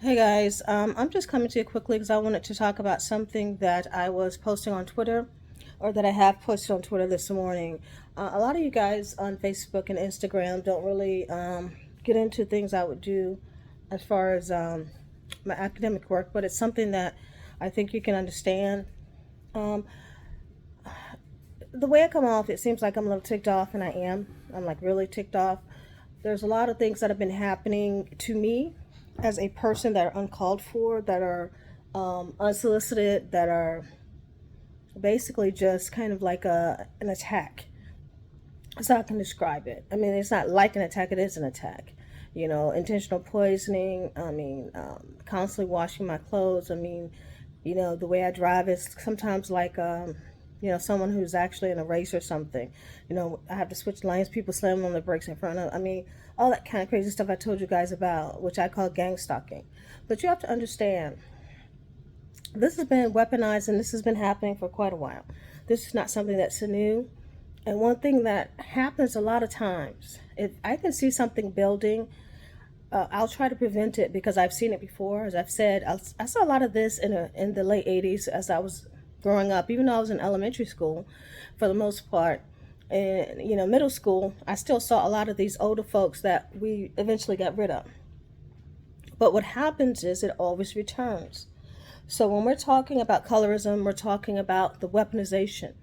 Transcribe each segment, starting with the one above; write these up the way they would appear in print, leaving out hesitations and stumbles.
Hey guys, I'm just coming to you quickly because I wanted to talk about something that I was posting on Twitter, or that I have posted on Twitter this morning. A lot of you guys on Facebook and Instagram don't really get into things I would do as far as my academic work, but it's something that I think you can understand. Um, the way I come off, it seems like I'm a little ticked off, and I am. I'm like really ticked off. There's a lot of things that have been happening to me as a person that are uncalled for, that are unsolicited, that are basically just kind of like an attack. That's how I can describe it. I mean, it's not like an attack, it is an attack. You know, intentional poisoning. I mean, constantly washing my clothes. I mean, the way I drive is sometimes like, someone who's actually in a race or something. I have to switch lanes, people slamming on the brakes in front of, I mean, all that kind of crazy stuff I told you guys about, which I call gang stalking. But you have to understand, this has been weaponized and this has been happening for quite a while. This is not something that's new. And one thing that happens a lot of times, if I can see something building, I'll try to prevent it because I've seen it before. As I've said, I saw a lot of this in the late 80s as I was growing up. Even though I was in elementary school for the most part, and middle school, I still saw a lot of these older folks that we eventually got rid of. But what happens is it always returns. So when we're talking about colorism, we're talking about the weaponization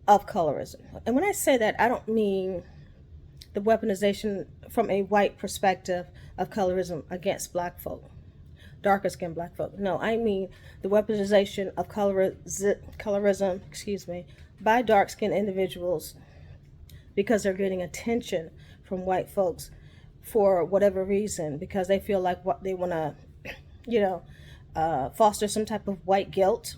of colorism. And when I say that, I don't mean the weaponization from a white perspective of colorism against black folk, darker skinned black folk. No, I mean the weaponization of colorism, by dark skinned individuals because they're getting attention from white folks for whatever reason, because they feel like what they want to, you know, foster some type of white guilt.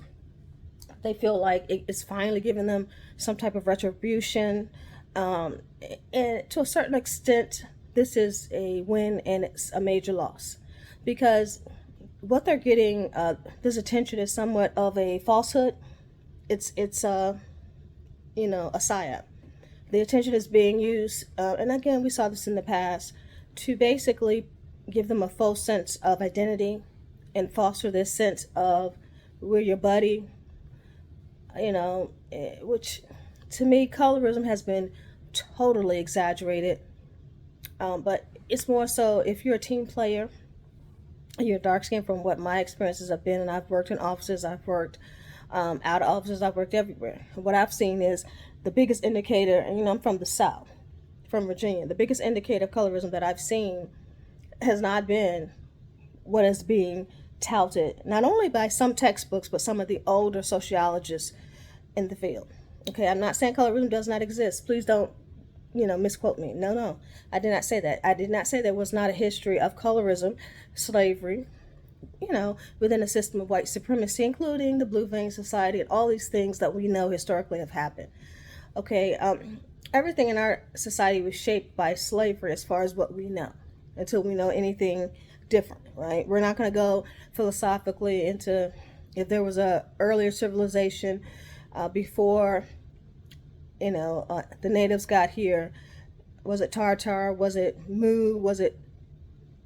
They feel like it's finally giving them some type of retribution. And to a certain extent, this is a win and it's a major loss, because what they're getting, this attention is somewhat of a falsehood. It's a psyop. The attention is being used, and again, we saw this in the past, to basically give them a false sense of identity and foster this sense of we're your buddy, which to me, colorism has been totally exaggerated. But it's more so if you're a team player, you're dark skinned, from what my experiences have been, and I've worked in offices, I've worked out of offices, I've worked everywhere. What I've seen is the biggest indicator, and I'm from the South, from Virginia, the biggest indicator of colorism that I've seen has not been what is being touted, not only by some textbooks, but some of the older sociologists in the field. Okay, I'm not saying colorism does not exist. Please don't, misquote me. No, no, I did not say that. I did not say there was not a history of colorism, slavery, within a system of white supremacy, including the Blue Vein Society and all these things that we know historically have happened. Okay, everything in our society was shaped by slavery as far as what we know, until we know anything different, right? We're not going to go philosophically into if there was a earlier civilization before, the natives got here. Was it Tartar? Was it Mu? Was it,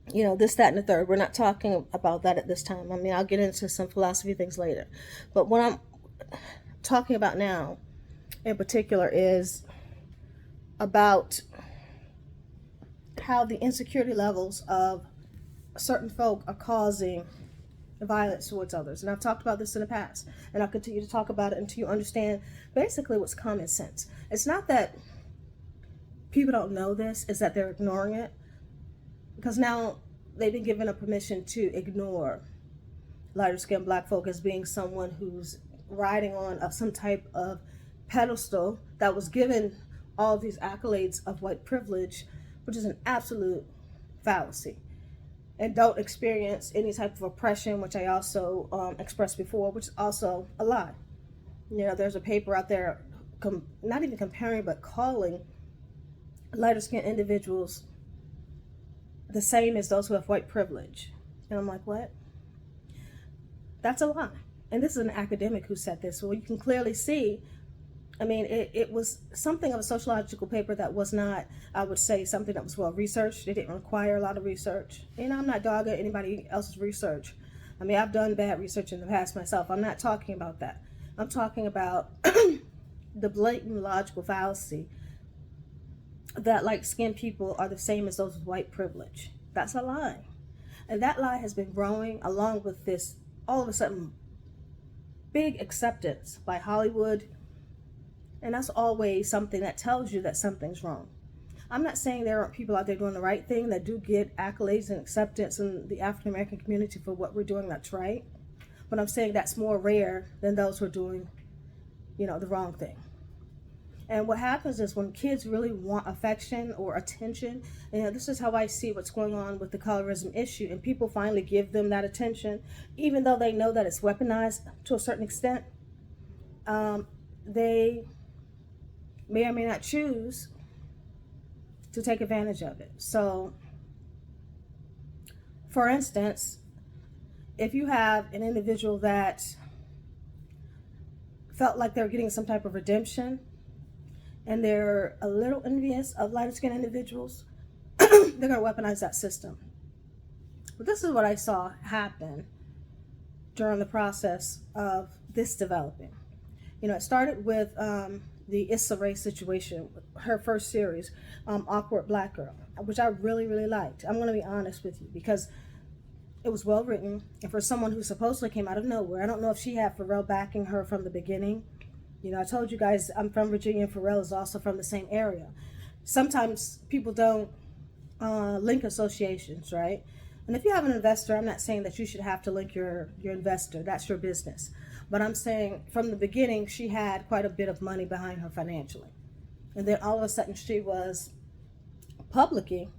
this, that, and the third? We're not talking about that at this time. I mean, I'll get into some philosophy things later. But what I'm talking about now in particular is about how the insecurity levels of certain folk are causing violence towards others. And I've talked about this in the past, and I'll continue to talk about it until you understand basically what's common sense. It's not that people don't know this, it's that they're ignoring it, because now they've been given a permission to ignore lighter skinned black folk as being someone who's riding on some type of pedestal that was given all these accolades of white privilege, which is an absolute fallacy, and don't experience any type of oppression, which I also expressed before, which is also a lie. There's a paper out there not even comparing, but calling lighter skinned individuals the same as those who have white privilege. And I'm like, what? That's a lie. And this is an academic who said this. Well, you can clearly see I mean, it was something of a sociological paper that was not, I would say, something that was well researched. It didn't require a lot of research. And I'm not dogging anybody else's research. I mean, I've done bad research in the past myself. I'm not talking about that. I'm talking about the blatant logical fallacy that light skinned people are the same as those with white privilege. That's a lie. And that lie has been growing along with this all of a sudden big acceptance by Hollywood. And that's always something that tells you that something's wrong. I'm not saying there aren't people out there doing the right thing that do get accolades and acceptance in the African American community for what we're doing that's right. But I'm saying that's more rare than those who are doing, the wrong thing. And what happens is when kids really want affection or attention, this is how I see what's going on with the colorism issue, and people finally give them that attention, even though they know that it's weaponized to a certain extent. They may or may not choose to take advantage of it. So, for instance, if you have an individual that felt like they're getting some type of redemption and they're a little envious of lighter skinned individuals, they're going to weaponize that system. But this is what I saw happen during the process of this developing. It started with the Issa Rae situation, her first series, Awkward Black Girl, which I really, really liked. I'm going to be honest with you, because it was well written, and for someone who supposedly came out of nowhere, I don't know if she had Pharrell backing her from the beginning. I told you guys I'm from Virginia, and Pharrell is also from the same area. Sometimes people don't link associations, right? And if you have an investor, I'm not saying that you should have to link your investor. That's your business. But I'm saying from the beginning, she had quite a bit of money behind her financially. And then all of a sudden she was publicly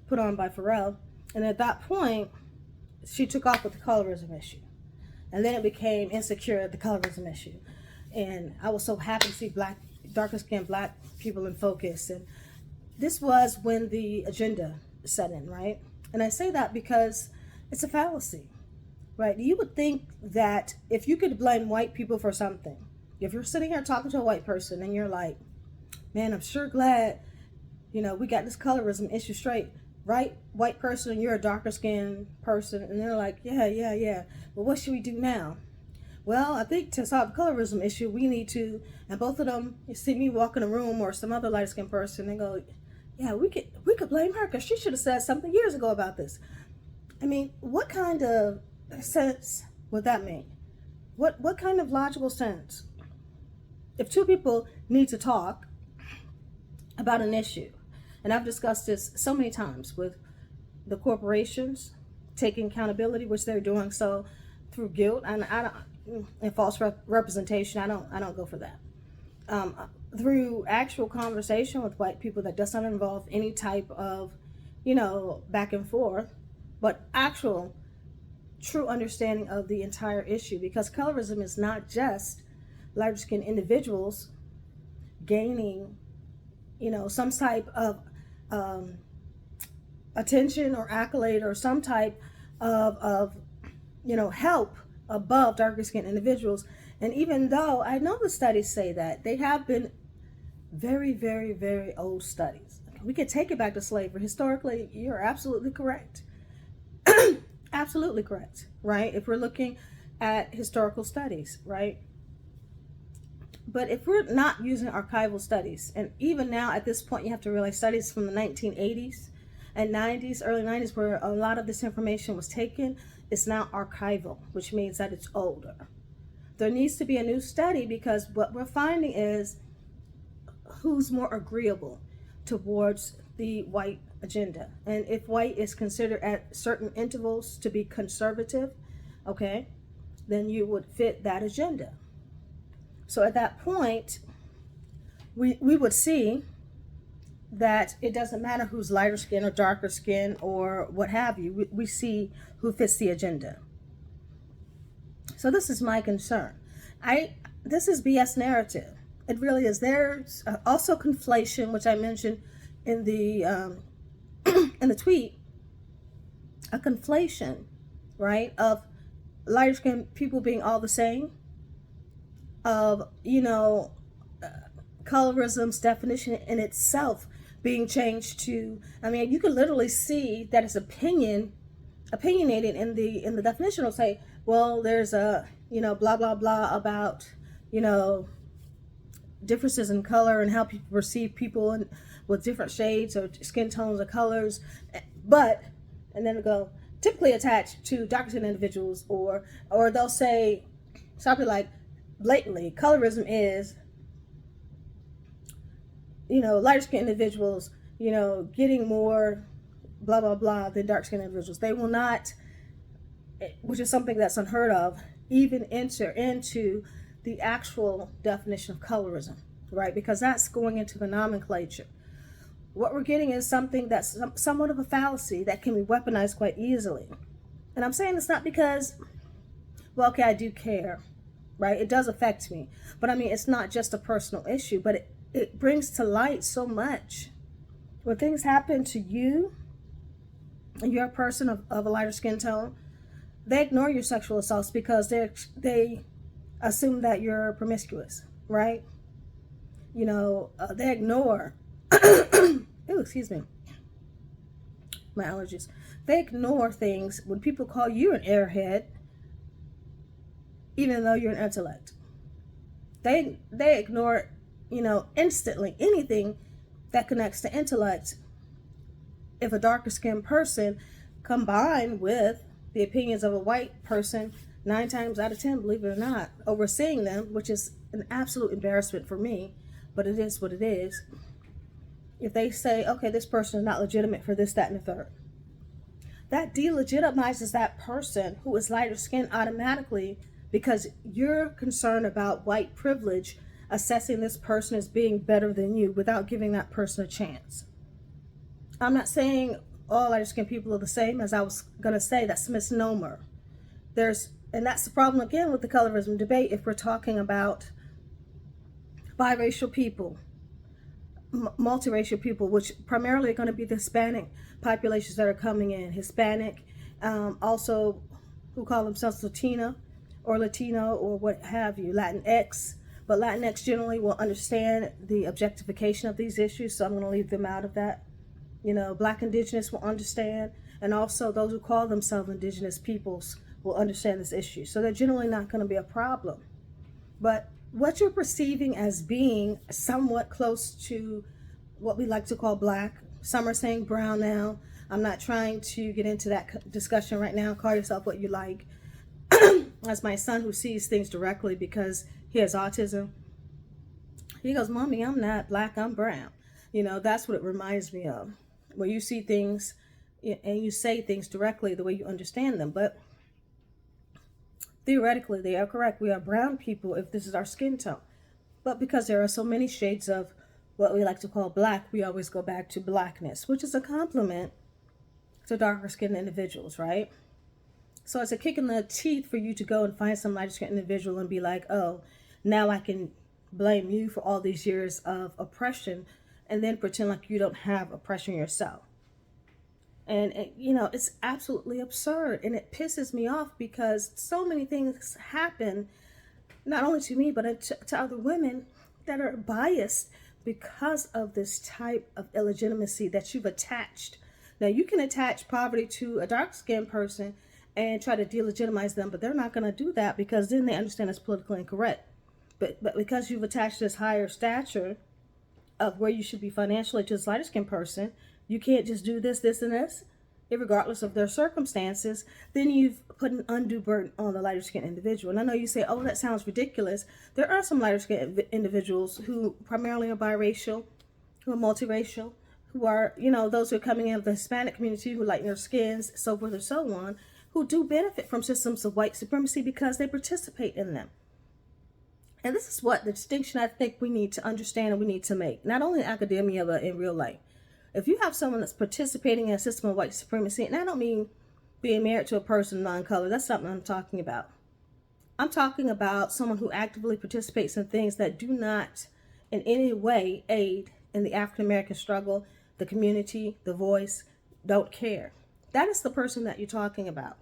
put on by Pharrell. And at that point, she took off with the colorism issue. And then it became Insecure, the colorism issue. And I was so happy to see darker skinned black people in focus. And this was when the agenda set in, right? And I say that because it's a fallacy, right? You would think that if you could blame white people for something, if you're sitting here talking to a white person and you're like, man, I'm sure glad, we got this colorism issue straight, right? White person, and you're a darker skinned person, and they're like, yeah. Well, what should we do now? Well, I think to solve the colorism issue, we need to, and both of them, you see me walk in a room or some other light skinned person and go, yeah, we could blame her because she should have said something years ago about this. I mean, what kind of sense would that make? What kind of logical sense? If two people need to talk about an issue, and I've discussed this so many times with the corporations taking accountability, which they're doing so through guilt and false representation. I don't go for that. Through actual conversation with white people that doesn't involve any type of, back and forth, but actual true understanding of the entire issue, because colorism is not just lighter skinned individuals gaining, some type of attention or accolade or some type of help above darker skinned individuals. And even though I know the studies say that, they have been very, very, very old studies. We could take it back to slavery. Historically, you're absolutely correct. Absolutely correct, right? If we're looking at historical studies, right? But if we're not using archival studies, and even now at this point, you have to realize studies from the 1980s and 90s, early 90s, where a lot of this information was taken, is now archival, which means that it's older. There needs to be a new study, because what we're finding is who's more agreeable towards the white agenda. And if white is considered at certain intervals to be conservative, okay, then you would fit that agenda. So at that point, we would see that it doesn't matter who's lighter skin or darker skin or what have you. We see who fits the agenda. So this is my concern. This is BS narrative. It really is. There's also conflation, which I mentioned in the in the tweet. A conflation, right, of lighter skinned people being all the same. Of colorism's definition in itself being changed to, I mean, you can literally see that it's opinionated in the definition. Will say, well, there's a, blah blah blah about, you know differences in color and how people perceive people and with different shades or skin tones or colors, but and then it'll go typically attached to darker skinned individuals, or they'll say something like blatantly colorism is, lighter skinned individuals, getting more blah blah blah than dark skinned individuals. They will not, which is something that's unheard of, even enter into the actual definition of colorism, right? Because that's going into the nomenclature. What we're getting is something that's somewhat of a fallacy that can be weaponized quite easily. And I'm saying this not because, well, okay, I do care, right? It does affect me. But I mean, it's not just a personal issue, but it brings to light so much. When things happen to you, and you're a person of a lighter skin tone, they ignore your sexual assaults because they assume that you're promiscuous, right? They ignore, ooh, excuse me, my allergies. They ignore things when people call you an airhead, even though you're an intellect. They ignore, instantly anything that connects to intellect. If a darker skinned person combined with the opinions of a white person, 9 times out of 10, believe it or not, overseeing them, which is an absolute embarrassment for me, but it is what it is. If they say, okay, this person is not legitimate for this, that, and the third, that delegitimizes that person who is lighter skinned automatically, because you're concerned about white privilege assessing this person as being better than you without giving that person a chance. I'm not saying all lighter skinned people are the same. As I was going to say, that's a misnomer. And that's the problem again with the colorism debate. If we're talking about biracial people, multiracial people, which primarily are going to be the Hispanic populations that are coming in, Hispanic, also who call themselves Latina or Latino or what have you, Latinx. But Latinx generally will understand the objectification of these issues, so I'm going to leave them out of that. Black indigenous will understand, and also those who call themselves indigenous peoples will understand this issue. So they're generally not going to be a problem. But what you're perceiving as being somewhat close to what we like to call black, some are saying brown now. I'm not trying to get into that discussion right now. Call yourself what you like. As my son, who sees things directly because he has autism, he goes, Mommy, I'm not black, I'm brown. That's what it reminds me of. Where you see things and you say things directly the way you understand them. But theoretically, they are correct. We are brown people if this is our skin tone. But because there are so many shades of what we like to call black, we always go back to blackness, which is a compliment to darker skinned individuals, right? So it's a kick in the teeth for you to go and find some lighter skinned individual and be like, oh, now I can blame you for all these years of oppression, and then pretend like you don't have oppression yourself. And it's absolutely absurd, and it pisses me off because so many things happen, not only to me, but to other women that are biased because of this type of illegitimacy that you've attached. Now, you can attach poverty to a dark-skinned person and try to delegitimize them, but they're not going to do that because then they understand it's politically incorrect. But because you've attached this higher stature of where you should be financially to this lighter skinned person, you can't just do this, this, and this, regardless of their circumstances, then you've put an undue burden on the lighter skinned individual. And I know you say, oh, that sounds ridiculous. There are some lighter skinned individuals who primarily are biracial, who are multiracial, who are, those who are coming in of the Hispanic community, who lighten their skins, so forth and so on, who do benefit from systems of white supremacy because they participate in them. And this is what the distinction I think we need to understand and we need to make, not only in academia, but in real life. If you have someone that's participating in a system of white supremacy, and I don't mean being married to a person non-colored, that's not what I'm talking about. I'm talking about someone who actively participates in things that do not in any way aid in the African American struggle, the community, the voice, don't care. That is the person that you're talking about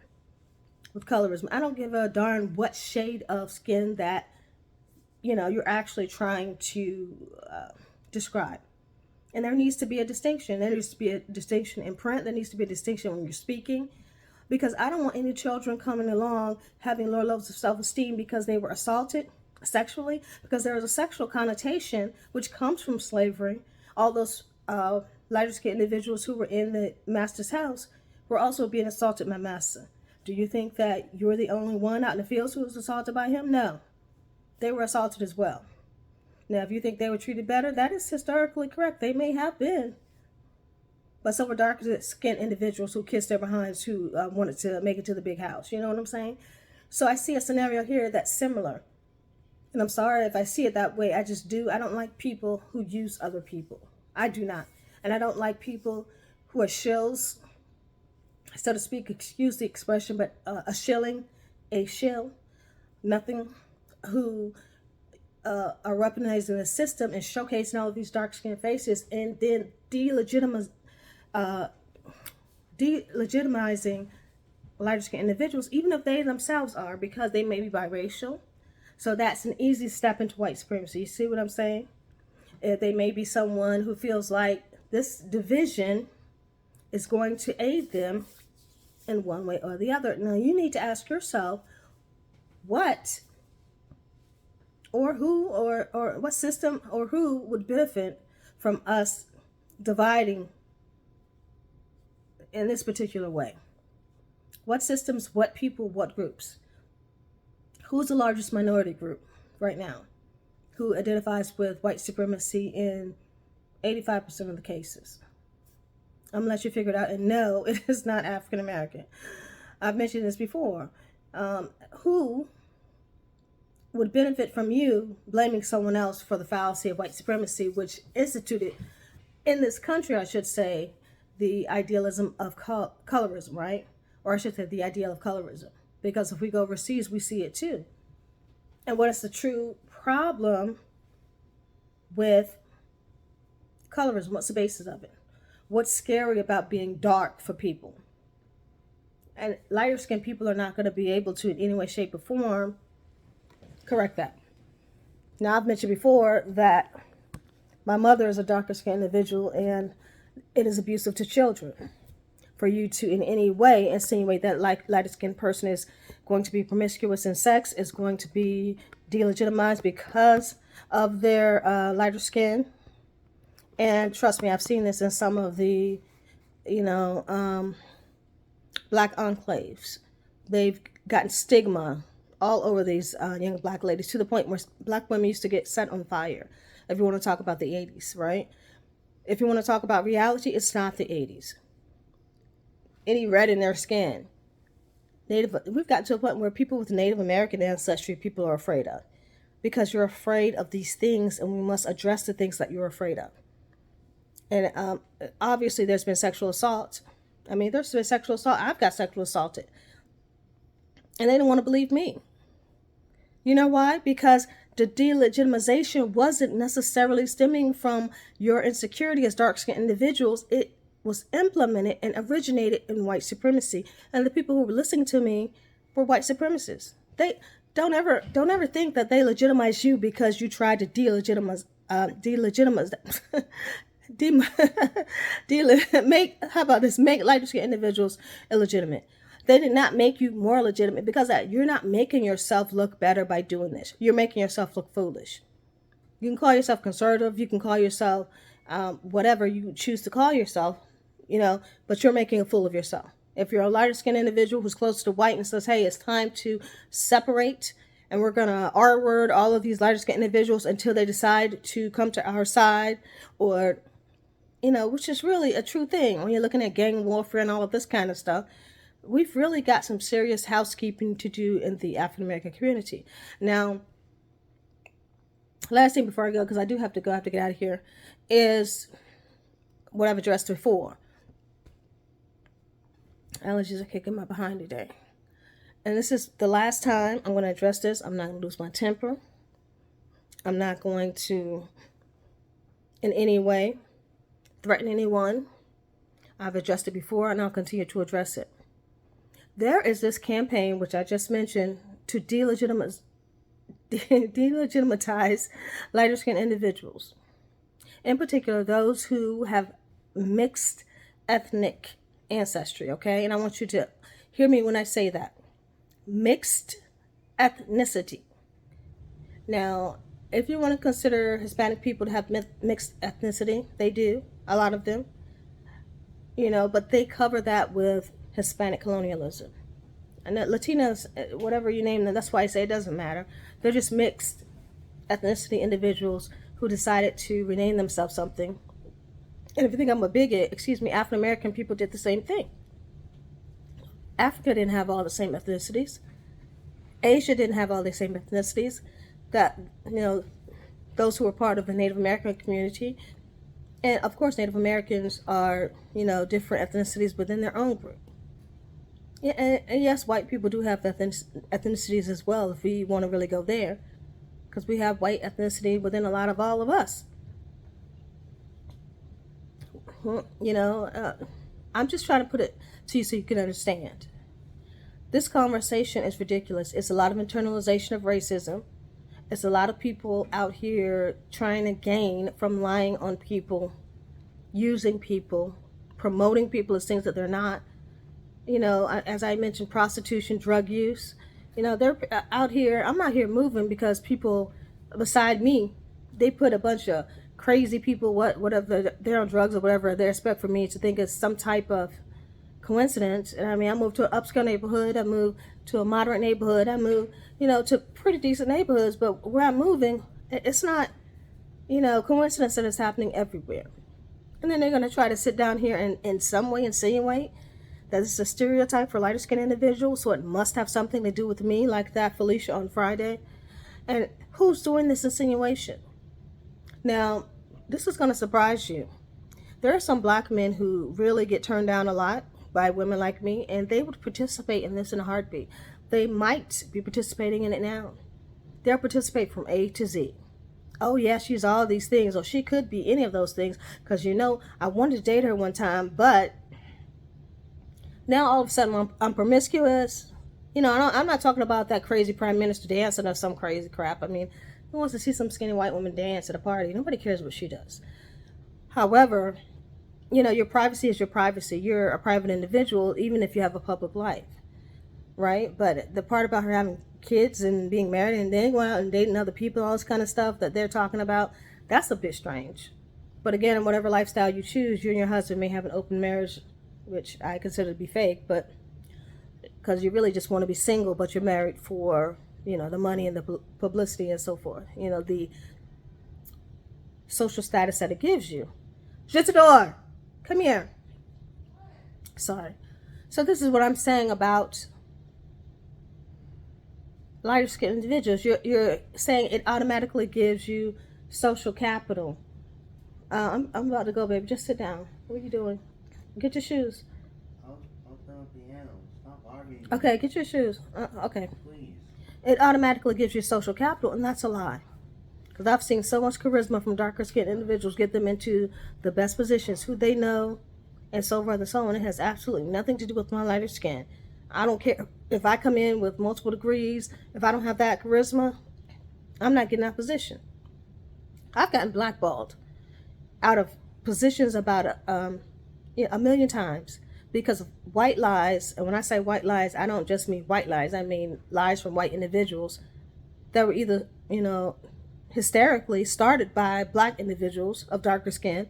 with colorism. I don't give a darn what shade of skin that you're actually trying to describe. And there needs to be a distinction. There needs to be a distinction in print. There needs to be a distinction when you're speaking. Because I don't want any children coming along having low levels of self-esteem because they were assaulted sexually. Because there is a sexual connotation which comes from slavery. All those lighter-skinned individuals who were in the master's house were also being assaulted by master. Do you think that you're the only one out in the fields who was assaulted by him? No. They were assaulted as well. Now, if you think they were treated better, that is historically correct. They may have been. But some were darker-skinned individuals who kissed their behinds who wanted to make it to the big house. You know what I'm saying? So I see a scenario here that's similar. And I'm sorry if I see it that way. I just do. I don't like people who use other people. I do not. And I don't like people who are shills, so to speak, excuse the expression, but a shill, nothing, who are weaponizing the system and showcasing all of these dark-skinned faces and then delegitimizing lighter-skinned individuals, even if they themselves are, because they may be biracial. So that's an easy step into white supremacy. You see what I'm saying? If they may be someone who feels like this division is going to aid them in one way or the other. Now, you need to ask yourself what or who or what system or who would benefit from us dividing in this particular way. What systems, what people, what groups? Who's the largest minority group right now who identifies with white supremacy in 85% of the cases? I'm going to let you figure it out. And no, it is not African American. I've mentioned this before. Who would benefit from you blaming someone else for the fallacy of white supremacy, which instituted in this country, I should say, the idealism of colorism, right? Or I should say the ideal of colorism. Because if we go overseas, we see it too. And what is the true problem with colorism? What's the basis of it? What's scary about being dark for people? And lighter skinned people are not going to be able to, in any way, shape, or form, correct that. Now, I've mentioned before that my mother is a darker skinned individual, and it is abusive to children for you to in any way insinuate that lighter skinned person is going to be promiscuous in sex, is going to be delegitimized because of their lighter skin. And trust me, I've seen this in some of the, black enclaves. They've gotten stigma all over these young black ladies to the point where black women used to get set on fire. If you want to talk about the 80s, right? If you want to talk about reality, it's not the 80s. Any red in their skin. We've gotten to a point where people with Native American ancestry, people are afraid of. Because you're afraid of these things, and we must address the things that you're afraid of. And obviously there's been sexual assault. There's been sexual assault. I've got sexual assaulted. And they didn't want to believe me. You know why? Because the delegitimization wasn't necessarily stemming from your insecurity as dark-skinned individuals. It was implemented and originated in white supremacy. And the people who were listening to me were white supremacists. They don't ever think that they legitimize you because you tried to delegitimize make lighter-skinned individuals illegitimate. They did not make you more legitimate because you're not making yourself look better by doing this. You're making yourself look foolish. You can call yourself conservative. You can call yourself whatever you choose to call yourself, but you're making a fool of yourself. If you're a lighter-skinned individual who's close to white and says, hey, it's time to separate, and we're going to R-word all of these lighter-skinned individuals until they decide to come to our side, or, which is really a true thing when you're looking at gang warfare and all of this kind of stuff. We've really got some serious housekeeping to do in the African-American community. Now, last thing before I go, because I do have to go, I have to get out of here, is what I've addressed before. Allergies are kicking my behind today. And this is the last time I'm going to address this. I'm not going to lose my temper. I'm not going to, in any way, threaten anyone. I've addressed it before, and I'll continue to address it. There is this campaign, which I just mentioned, to delegitimize delegitimize lighter skinned individuals, in particular those who have mixed ethnic ancestry, okay? And I want you to hear me when I say that. Mixed ethnicity. Now, if you want to consider Hispanic people to have mixed ethnicity, they do, a lot of them, but they cover that with Hispanic colonialism. And that Latinas, whatever you name them, that's why I say it doesn't matter. They're just mixed ethnicity individuals who decided to rename themselves something. And if you think I'm a bigot, African American people did the same thing. Africa didn't have all the same ethnicities. Asia didn't have all the same ethnicities that, those who were part of the Native American community. And of course, Native Americans are, different ethnicities within their own group. Yeah, and yes, white people do have ethnicities as well, if we want to really go there, because we have white ethnicity within a lot of all of us. I'm just trying to put it to you so you can understand. This conversation is ridiculous. It's a lot of internalization of racism. It's a lot of people out here trying to gain from lying on people, using people, promoting people as things that they're not. As I mentioned, prostitution, drug use. They're out here. I'm not here moving because people beside me, they put a bunch of crazy people, whatever, they're on drugs or whatever, they expect for me to think it's some type of coincidence. And I moved to an upscale neighborhood. I moved to a moderate neighborhood. I moved, to pretty decent neighborhoods. But where I'm moving, it's not, coincidence that it's happening everywhere. And then they're going to try to sit down here and in some way insinuate that it's a stereotype for lighter skinned individuals, so it must have something to do with me, like that Felicia on Friday. And who's doing this insinuation? Now, this is going to surprise you. There are some black men who really get turned down a lot by women like me, and they would participate in this in a heartbeat. They might be participating in it now. They'll participate from A to Z. Oh, yeah, she's all these things, or she could be any of those things, because, I wanted to date her one time, but now all of a sudden I'm promiscuous. I'm not talking about that crazy prime minister dancing or some crazy crap. Who wants to see some skinny white woman dance at a party? Nobody cares what she does. However, your privacy is your privacy. You're a private individual, even if you have a public life, right? But the part about her having kids and being married and then going out and dating other people, all this kind of stuff that they're talking about, that's a bit strange. But again, whatever lifestyle you choose, you and your husband may have an open marriage, which I consider to be fake, but because you really just want to be single, but you're married for, the money and the publicity and so forth, the social status that it gives you. Shut the door. Come here. Sorry. So this is what I'm saying about lighter skinned individuals. You're saying it automatically gives you social capital. I'm about to go, baby. Just sit down. What are you doing? Get your shoes. I'll play on piano. Stop arguing. Okay, get your shoes. Okay. Please. It automatically gives you social capital, and that's a lie. Because I've seen so much charisma from darker skinned individuals get them into the best positions, who they know, and so forth and so on. It has absolutely nothing to do with my lighter skin. I don't care if I come in with multiple degrees. If I don't have that charisma, I'm not getting that position. I've gotten blackballed out of positions about a million times because of white lies. And when I say white lies, I don't just mean white lies. I mean lies from white individuals that were either, hysterically started by black individuals of darker skin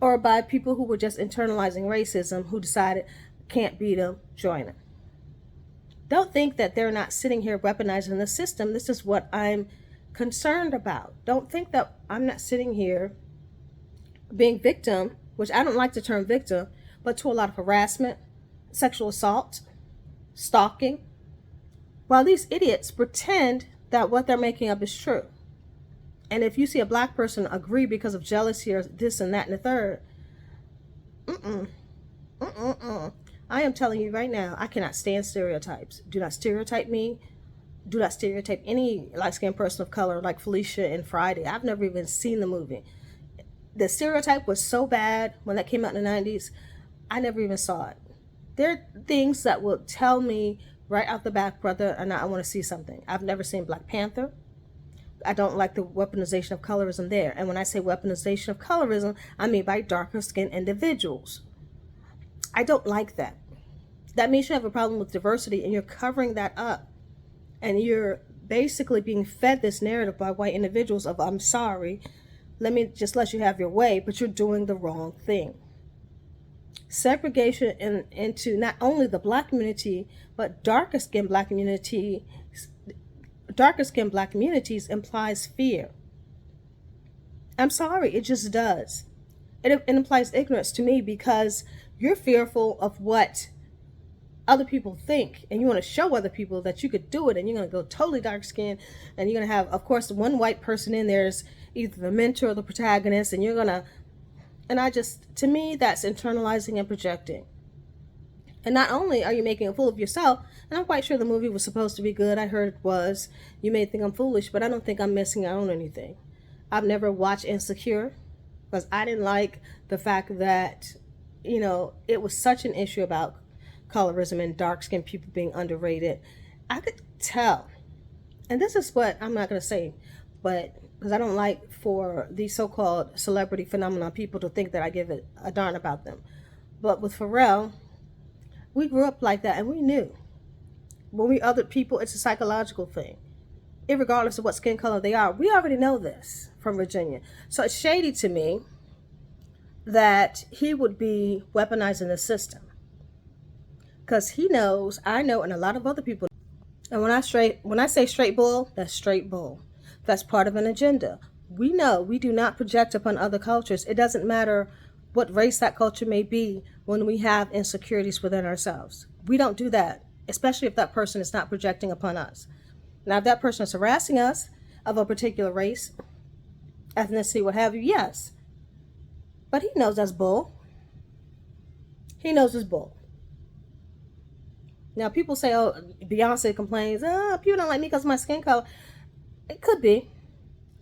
or by people who were just internalizing racism, who decided can't beat them, join them. Don't think that they're not sitting here weaponizing the system. This is what I'm concerned about. Don't think that I'm not sitting here being victim, which I don't like the term victim, but to a lot of harassment, sexual assault, stalking, while these idiots pretend that what they're making up is true. And if you see a black person agree because of jealousy or this and that and the third, I am telling you right now, I cannot stand stereotypes. Do not stereotype me. Do not stereotype any light-skinned person of color like Felicia and Friday. I've never even seen the movie. The stereotype was so bad when that came out in the 90s, I never even saw it. There are things that will tell me right out the back, brother, and I want to see something. I've never seen Black Panther. I don't like the weaponization of colorism there. And when I say weaponization of colorism, I mean by darker skinned individuals. I don't like that. That means you have a problem with diversity and you're covering that up. And you're basically being fed this narrative by white individuals of, I'm sorry, let me just let you have your way, but you're doing the wrong thing. Segregation into not only the black community, but darker skinned black communities implies fear. I'm sorry, it just does. It implies ignorance to me because you're fearful of what other people think, and you want to show other people that you could do it, and you're going to go totally dark skinned, and you're going to have, of course, one white person in there is either the mentor or the protagonist, and you're going to, and to me, that's internalizing and projecting. And not only are you making a fool of yourself, and I'm quite sure the movie was supposed to be good, I heard it was, you may think I'm foolish, but I don't think I'm missing out on anything. I've never watched Insecure, because I didn't like the fact that, it was such an issue about colorism and dark-skinned people being underrated. I could tell, and this is what I'm not going to say, but because I don't like for these so-called celebrity phenomenon people to think that I give a darn about them. But with Pharrell, we grew up like that, and we knew. When we other people, it's a psychological thing. Irregardless of what skin color they are, we already know this from Virginia. So it's shady to me that he would be weaponizing the system. Because he knows, I know, and a lot of other people. And when I say straight bull, that's straight bull. That's part of an agenda. We know we do not project upon other cultures. It doesn't matter what race that culture may be when we have insecurities within ourselves. We don't do that, especially if that person is not projecting upon us. Now, if that person is harassing us of a particular race, ethnicity, what have you, yes. But he knows that's bull. He knows it's bull. Now, people say, oh, Beyonce complains, people don't like me because of my skin color. It could be.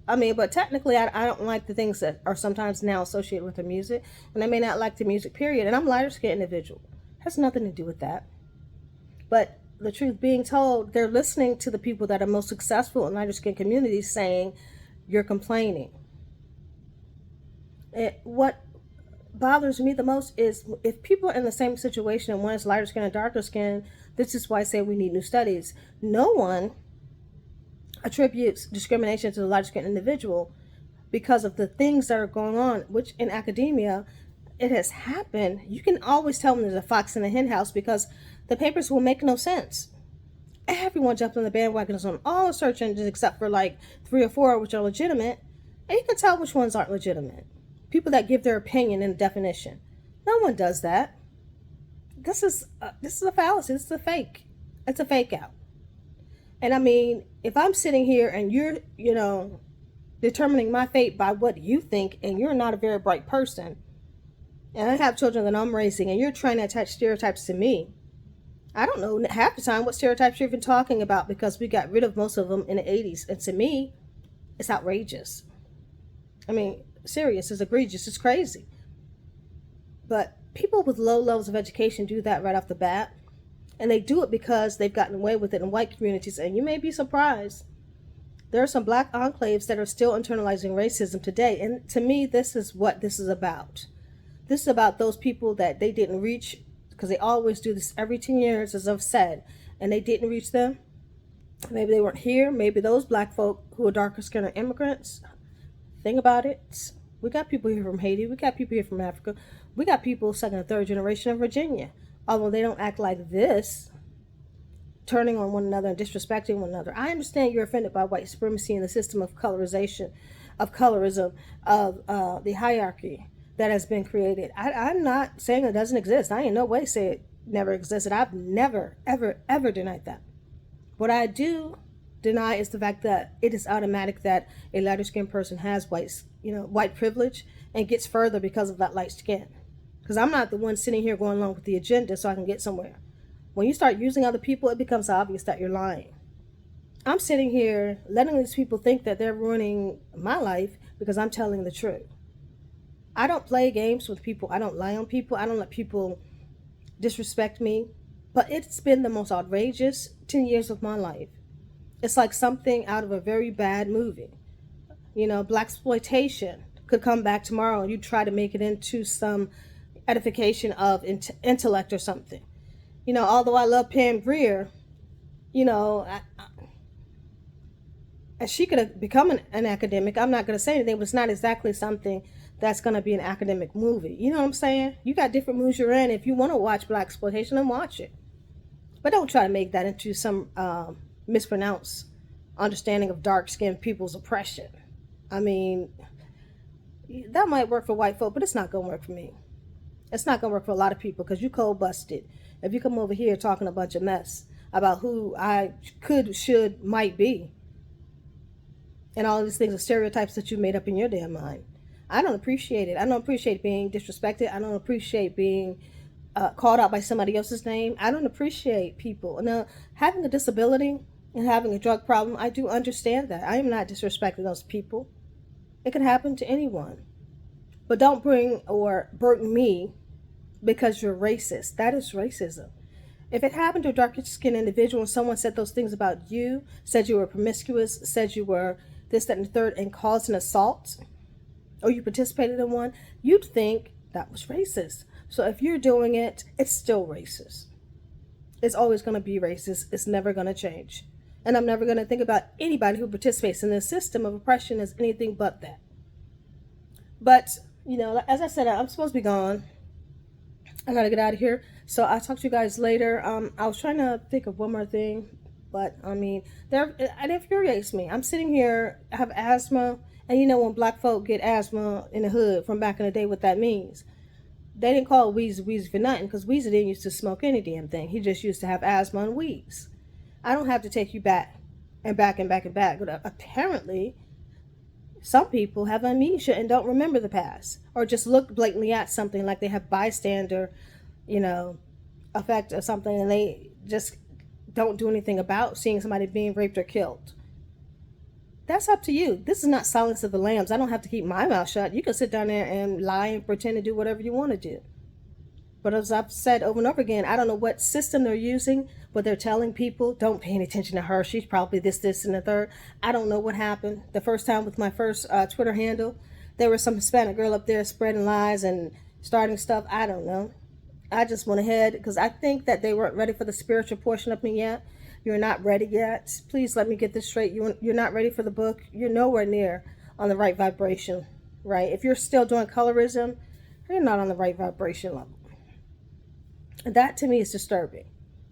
But technically, I don't like the things that are sometimes now associated with her music. And I may not like the music, period. And I'm a lighter-skinned individual. It has nothing to do with that. But the truth being told, they're listening to the people that are most successful in lighter-skinned communities saying, you're complaining. What bothers me the most is if people are in the same situation and one is lighter skin and darker skin, this is why I say we need new studies. No one attributes discrimination to the lighter skinned individual because of the things that are going on, which in academia, it has happened. You can always tell when there's a fox in the hen house because the papers will make no sense. Everyone jumped on the bandwagons on all the search engines except for like 3 or 4 which are legitimate, and you can tell which ones aren't legitimate. People that give their opinion in definition. No one does that. This is a fallacy. This is a fake. It's a fake out. And if I'm sitting here and you're, determining my fate by what you think, and you're not a very bright person, and I have children that I'm raising, and you're trying to attach stereotypes to me, I don't know half the time what stereotypes you're even talking about because we got rid of most of them in the 80s. And to me, it's outrageous. Serious, it's egregious, it's crazy. But people with low levels of education do that right off the bat. And they do it because they've gotten away with it in white communities. And you may be surprised. There are some black enclaves that are still internalizing racism today. And to me, this is what this is about. This is about those people that they didn't reach, because they always do this every 10 years, as I've said, and they didn't reach them. Maybe they weren't here. Maybe those black folk who are darker skinned are immigrants. Think about it. We got people here from Haiti. We got people here from Africa. We got people second and third generation in Virginia. Although they don't act like this, turning on one another and disrespecting one another. I understand you're offended by white supremacy and the system of colorism, of the hierarchy that has been created. I'm not saying it doesn't exist. I in no way say it never existed. I've never, ever, ever denied that. What I do deny is the fact that it is automatic that a lighter skinned person has white privilege and gets further because of that light skin. Because I'm not the one sitting here going along with the agenda so I can get somewhere. When you start using other people, it becomes obvious that you're lying. I'm sitting here letting these people think that they're ruining my life because I'm telling the truth. I don't play games with people. I don't lie on people. I don't let people disrespect me. But it's been the most outrageous 10 years of my life. It's like something out of a very bad movie. Black exploitation could come back tomorrow and you try to make it into some edification of intellect or something. Although I love Pam Grier, you know, she could have become an academic. I'm not going to say anything, but it's not exactly something that's going to be an academic movie. You know what I'm saying? You got different moves you're in. If you want to watch black exploitation, then watch it. But don't try to make that into some mispronounced understanding of dark skinned people's oppression. I mean, that might work for white folk, but it's not going to work for me. It's not going to work for a lot of people because you cold busted. If you come over here talking a bunch of mess about who I could, should, might be, and all these things are stereotypes that you made up in your damn mind. I don't appreciate it. I don't appreciate being disrespected. I don't appreciate being called out by somebody else's name. I don't appreciate people. Now, having a disability and having a drug problem, I do understand that. I am not disrespecting those people. It can happen to anyone. But don't bring or burden me because you're racist. That is racism. If it happened to a darker skinned individual and someone said those things about you, said you were promiscuous, said you were this, that, and the third, and caused an assault, or you participated in one, you'd think that was racist. So if you're doing it, it's still racist. It's always going to be racist. It's never going to change. And I'm never going to think about anybody who participates in this system of oppression as anything but that. But, as I said, I'm supposed to be gone. I got to get out of here. So I'll talk to you guys later. I was trying to think of one more thing, but it infuriates me. I'm sitting here, I have asthma, and when black folk get asthma in the hood from back in the day, what that means. They didn't call Weezy for nothing, because Weezy didn't used to smoke any damn thing. He just used to have asthma and wheeze. I don't have to take you back and back and back and back. But apparently, some people have amnesia and don't remember the past, or just look blatantly at something like they have bystander, effect or something, and they just don't do anything about seeing somebody being raped or killed. That's up to you. This is not Silence of the Lambs. I don't have to keep my mouth shut. You can sit down there and lie and pretend to do whatever you want to do. But as I've said over and over again, I don't know what system they're using, but they're telling people, don't pay any attention to her. She's probably this, and the third. I don't know what happened. The first time with my first Twitter handle, there was some Hispanic girl up there spreading lies and starting stuff. I don't know. I just went ahead because I think that they weren't ready for the spiritual portion of me yet. You're not ready yet. Please let me get this straight. You're not ready for the book. You're nowhere near on the right vibration, right? If you're still doing colorism, you're not on the right vibration level. And that to me is disturbing,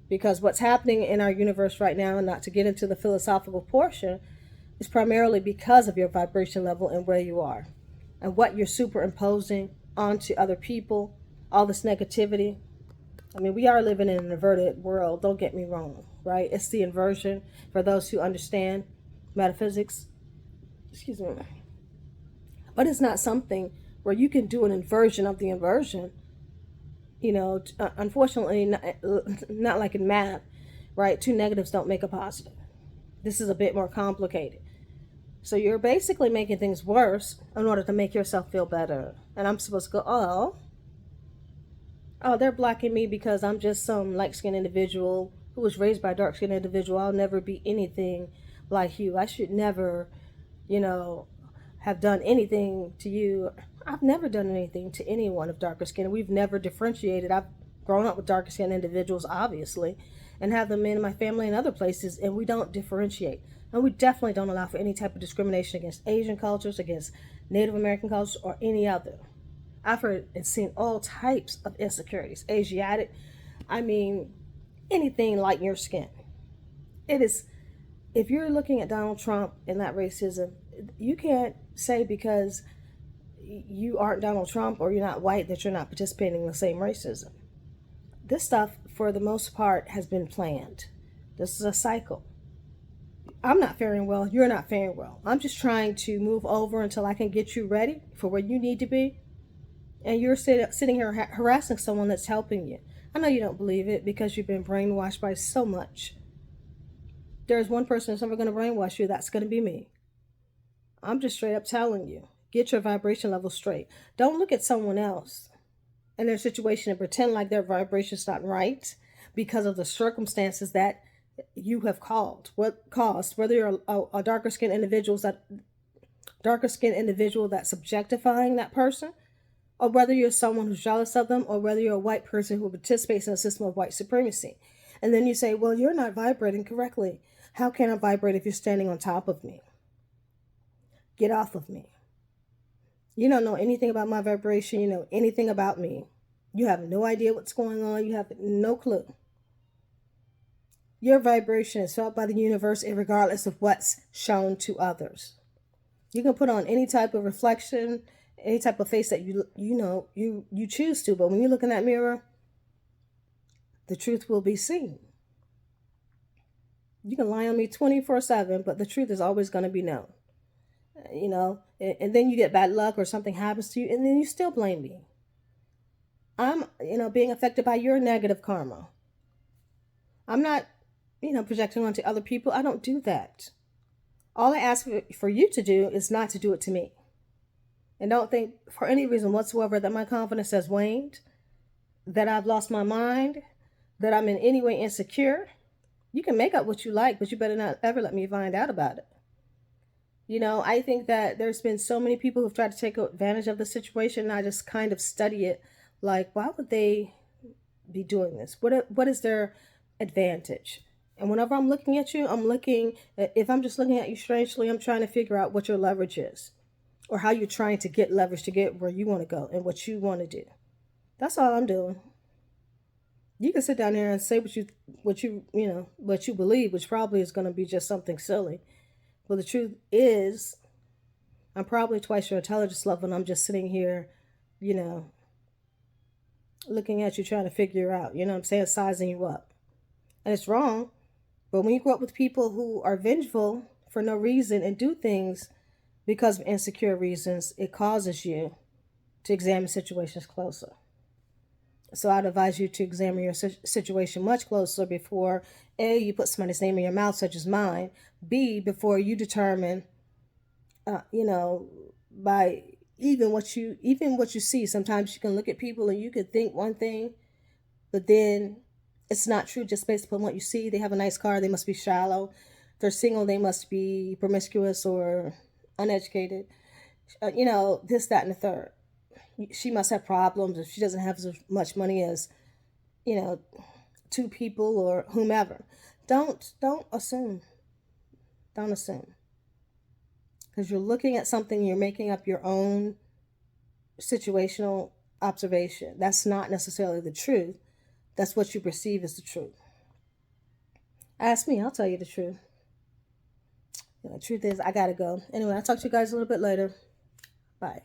because what's happening in our universe right now, and not to get into the philosophical portion, is primarily because of your vibration level and where you are and what you're superimposing onto other people, all this negativity. We are living in an inverted world, don't get me wrong, right? It's the inversion for those who understand metaphysics. Excuse me. But it's not something where you can do an inversion of the inversion. Unfortunately, not like in math, right? Two negatives don't make a positive. This is a bit more complicated. So you're basically making things worse in order to make yourself feel better. And I'm supposed to go, they're blocking me because I'm just some light-skinned individual who was raised by a dark-skinned individual. I'll never be anything like you. I should never, have done anything to you. I've never done anything to anyone of darker skin. We've never differentiated. I've grown up with darker skinned individuals, obviously, and have them in my family and other places, and we don't differentiate. And we definitely don't allow for any type of discrimination against Asian cultures, against Native American cultures, or any other. I've heard and seen all types of insecurities. Asiatic, anything like your skin. It is, if you're looking at Donald Trump and that racism, you can't say because you aren't Donald Trump or you're not white that you're not participating in the same racism. This stuff, for the most part, has been planned. This is a cycle. I'm not faring well. You're not faring well. I'm just trying to move over until I can get you ready for where you need to be. And you're sitting here harassing someone that's helping you. I know you don't believe it because you've been brainwashed by so much. There's one person that's never going to brainwash you. That's going to be me. I'm just straight up telling you. Get your vibration level straight. Don't look at someone else and their situation and pretend like their vibration's not right because of the circumstances that you have caused, whether you're a darker skinned individual that's objectifying that person, or whether you're someone who's jealous of them, or whether you're a white person who participates in a system of white supremacy. And then you say, well, you're not vibrating correctly. How can I vibrate if you're standing on top of me? Get off of me. You don't know anything about my vibration. You know anything about me. You have no idea what's going on. You have no clue. Your vibration is felt by the universe regardless of what's shown to others. You can put on any type of reflection, any type of face that you choose to, but when you look in that mirror, the truth will be seen. You can lie on me 24/7, but the truth is always going to be known. And then you get bad luck or something happens to you, and then you still blame me. I'm, being affected by your negative karma. I'm not, projecting onto other people. I don't do that. All I ask for you to do is not to do it to me. And don't think for any reason whatsoever that my confidence has waned, that I've lost my mind, that I'm in any way insecure. You can make up what you like, but you better not ever let me find out about it. I think that there's been so many people who've tried to take advantage of the situation, and I just kind of study it like, why would they be doing this? What is their advantage? And whenever I'm looking at you, if I'm just looking at you strangely, I'm trying to figure out what your leverage is, or how you're trying to get leverage to get where you want to go and what you want to do. That's all I'm doing. You can sit down here and say what you believe, which probably is going to be just something silly. But the truth is, I'm probably twice your intelligence level, and I'm just sitting here, looking at you, trying to figure out, what I'm saying, sizing you up. And it's wrong. But when you grow up with people who are vengeful for no reason and do things because of insecure reasons, it causes you to examine situations closer. So I'd advise you to examine your situation much closer before A, you put somebody's name in your mouth, such as mine. B, before you determine, by even what you see. Sometimes you can look at people and you could think one thing, but then it's not true just based upon what you see. They have a nice car, they must be shallow. If they're single, they must be promiscuous or uneducated. This, that, and the third. She must have problems if she doesn't have as much money as, two people or whomever. Don't assume. Don't assume. Because you're looking at something, you're making up your own situational observation. That's not necessarily the truth. That's what you perceive as the truth. Ask me, I'll tell you the truth. The truth is, I gotta go. Anyway, I'll talk to you guys a little bit later. Bye.